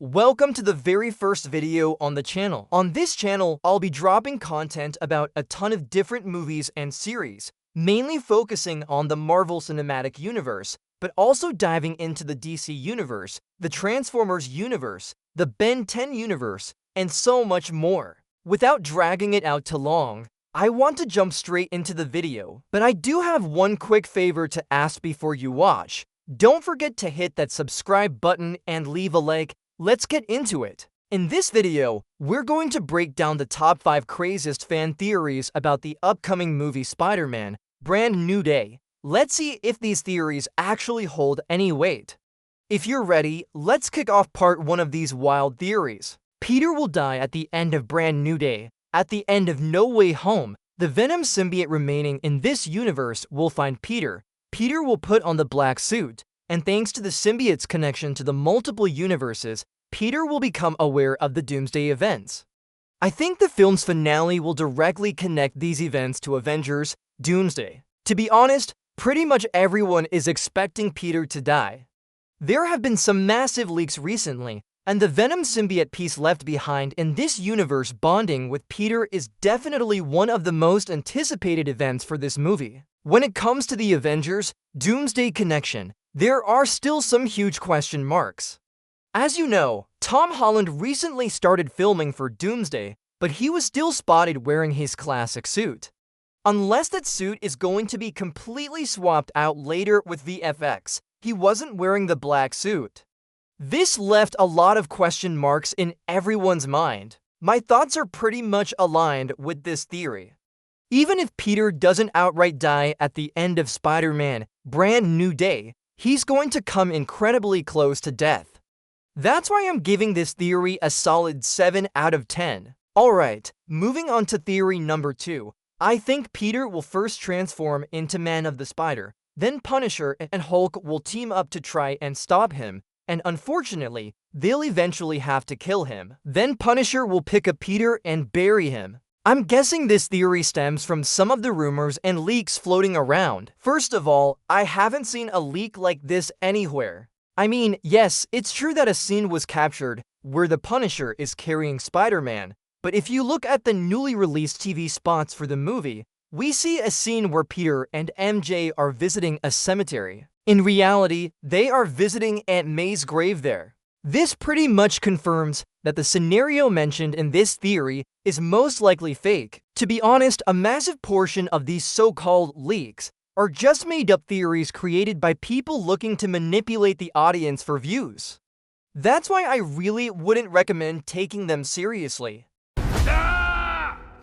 Welcome to the very first video on the channel. On this channel, I'll be dropping content about a ton of different movies and series, mainly focusing on the Marvel Cinematic Universe, but also diving into the DC Universe, the Transformers Universe, the Ben 10 Universe, and so much more. Without dragging it out too long, I want to jump straight into the video, but I do have one quick favor to ask before you watch. Don't forget to hit that subscribe button and leave a like. Let's get into it. In this video, we're going to break down the top 5 craziest fan theories about the upcoming movie Spider-Man: Brand New Day. Let's see if these theories actually hold any weight. If you're ready, let's kick off part 1 of these wild theories. Peter will die at the end of Brand New Day. At the end of No Way Home, the Venom symbiote remaining in this universe will find Peter. Peter will put on the black suit, and thanks to the symbiote's connection to the multiple universes, Peter will become aware of the Doomsday events. I think the film's finale will directly connect these events to Avengers: Doomsday. To be honest, pretty much everyone is expecting Peter to die. There have been some massive leaks recently, and the Venom symbiote piece left behind in this universe bonding with Peter is definitely one of the most anticipated events for this movie. When it comes to the Avengers: Doomsday connection, there are still some huge question marks. As you know, Tom Holland recently started filming for Doomsday, but he was still spotted wearing his classic suit. Unless that suit is going to be completely swapped out later with VFX, he wasn't wearing the black suit. This left a lot of question marks in everyone's mind. My thoughts are pretty much aligned with this theory. Even if Peter doesn't outright die at the end of Spider-Man: Brand New Day, he's going to come incredibly close to death. That's why I'm giving this theory a solid 7 out of 10. Alright, moving on to theory number 2. I think Peter will first transform into Man of the Spider, then Punisher and Hulk will team up to try and stop him, and unfortunately, they'll eventually have to kill him. Then Punisher will pick up Peter and bury him. I'm guessing this theory stems from some of the rumors and leaks floating around. First of all, I haven't seen a leak like this anywhere. I mean, yes, it's true that a scene was captured where the Punisher is carrying Spider-Man, but if you look at the newly released TV spots for the movie, we see a scene where Peter and MJ are visiting a cemetery. In reality, they are visiting Aunt May's grave there. This pretty much confirms that the scenario mentioned in this theory is most likely fake. To be honest, a massive portion of these so-called leaks are just made-up theories created by people looking to manipulate the audience for views. That's why I really wouldn't recommend taking them seriously.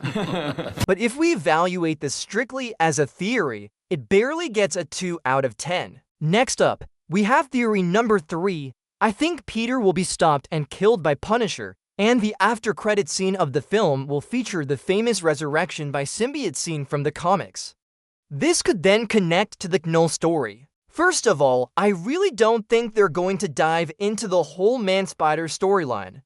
But if we evaluate this strictly as a theory, it barely gets a 2 out of 10. Next up, we have theory number 3. I think Peter will be stopped and killed by Punisher, and the after-credit scene of the film will feature the famous resurrection by symbiote scene from the comics. This could then connect to the Knull story. First of all, I really don't think they're going to dive into the whole Man-Spider storyline.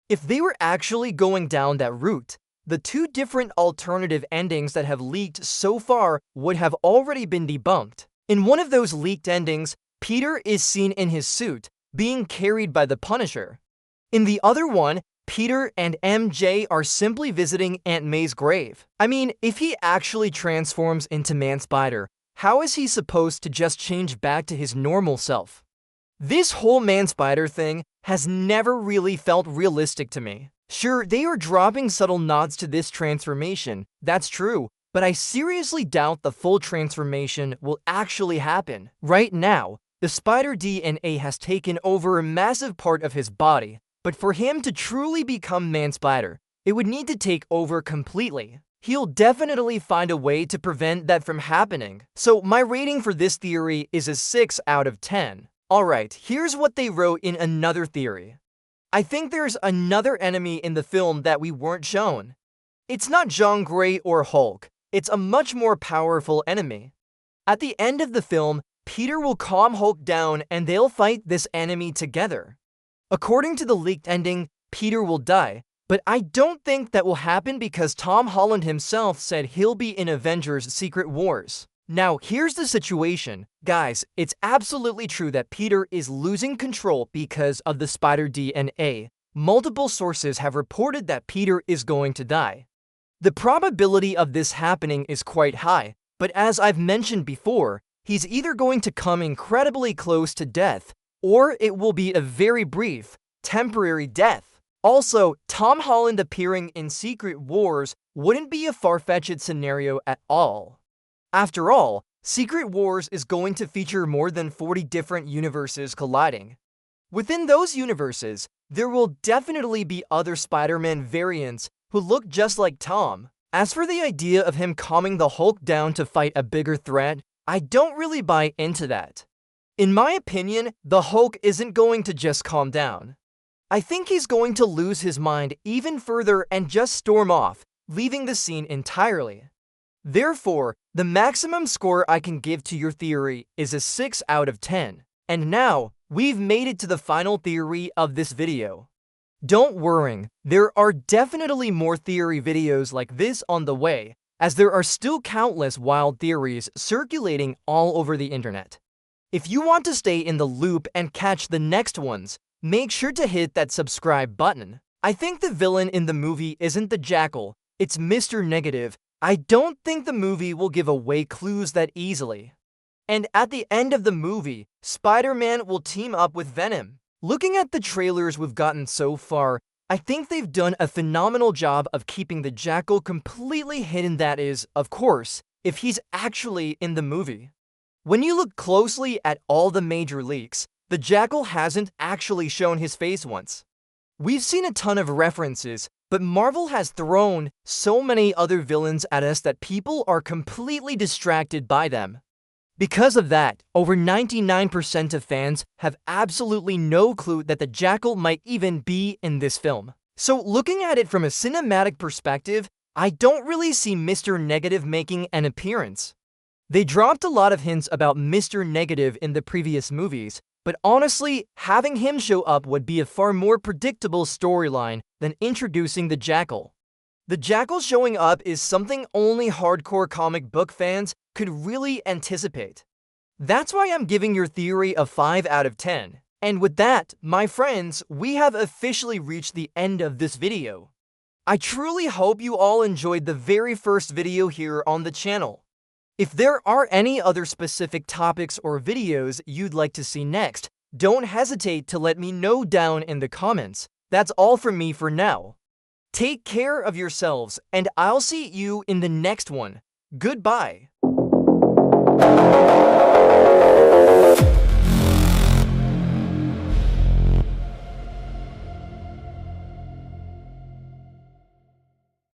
If they were actually going down that route, the 2 different alternative endings that have leaked so far would have already been debunked. In one of those leaked endings, Peter is seen in his suit, being carried by the Punisher. In the other one, Peter and MJ are simply visiting Aunt May's grave. I mean, if he actually transforms into Man-Spider, how is he supposed to just change back to his normal self? This whole Man-Spider thing has never really felt realistic to me. Sure, they are dropping subtle nods to this transformation, that's true, but I seriously doubt the full transformation will actually happen. Right now, the Spider DNA has taken over a massive part of his body, but for him to truly become Man-Spider, it would need to take over completely. He'll definitely find a way to prevent that from happening. So my rating for this theory is a 6 out of 10. Alright, here's what they wrote in another theory. I think there's another enemy in the film that we weren't shown. It's not Jean Grey or Hulk, it's a much more powerful enemy. At the end of the film, Peter will calm Hulk down and they'll fight this enemy together. According to the leaked ending, Peter will die, but I don't think that will happen because Tom Holland himself said he'll be in Avengers: Secret Wars. Now, here's the situation. Guys, it's absolutely true that Peter is losing control because of the spider DNA. Multiple sources have reported that Peter is going to die. The probability of this happening is quite high, but as I've mentioned before, he's either going to come incredibly close to death, or it will be a very brief, temporary death. Also, Tom Holland appearing in Secret Wars wouldn't be a far-fetched scenario at all. After all, Secret Wars is going to feature more than 40 different universes colliding. Within those universes, there will definitely be other Spider-Man variants who look just like Tom. As for the idea of him calming the Hulk down to fight a bigger threat, I don't really buy into that. In my opinion, the Hulk isn't going to just calm down. I think he's going to lose his mind even further and just storm off, leaving the scene entirely. Therefore, the maximum score I can give to your theory is a 6 out of 10. And now, we've made it to the final theory of this video. Don't worry, there are definitely more theory videos like this on the way, as there are still countless wild theories circulating all over the internet. If you want to stay in the loop and catch the next ones, make sure to hit that subscribe button. I think the villain in the movie isn't the Jackal, it's Mr. Negative. I don't think the movie will give away clues that easily. And at the end of the movie, Spider-Man will team up with Venom. Looking at the trailers we've gotten so far, I think they've done a phenomenal job of keeping the Jackal completely hidden, that is, of course, if he's actually in the movie. When you look closely at all the major leaks, the Jackal hasn't actually shown his face once. We've seen a ton of references, but Marvel has thrown so many other villains at us that people are completely distracted by them. Because of that, over 99% of fans have absolutely no clue that the Jackal might even be in this film. So looking at it from a cinematic perspective, I don't really see Mr. Negative making an appearance. They dropped a lot of hints about Mr. Negative in the previous movies, but honestly, having him show up would be a far more predictable storyline than introducing the Jackal. The Jackal showing up is something only hardcore comic book fans could really anticipate. That's why I'm giving your theory a 5 out of 10. And with that, my friends, we have officially reached the end of this video. I truly hope you all enjoyed the very first video here on the channel. If there are any other specific topics or videos you'd like to see next, don't hesitate to let me know down in the comments. That's all from me for now. Take care of yourselves, and I'll see you in the next one. Goodbye.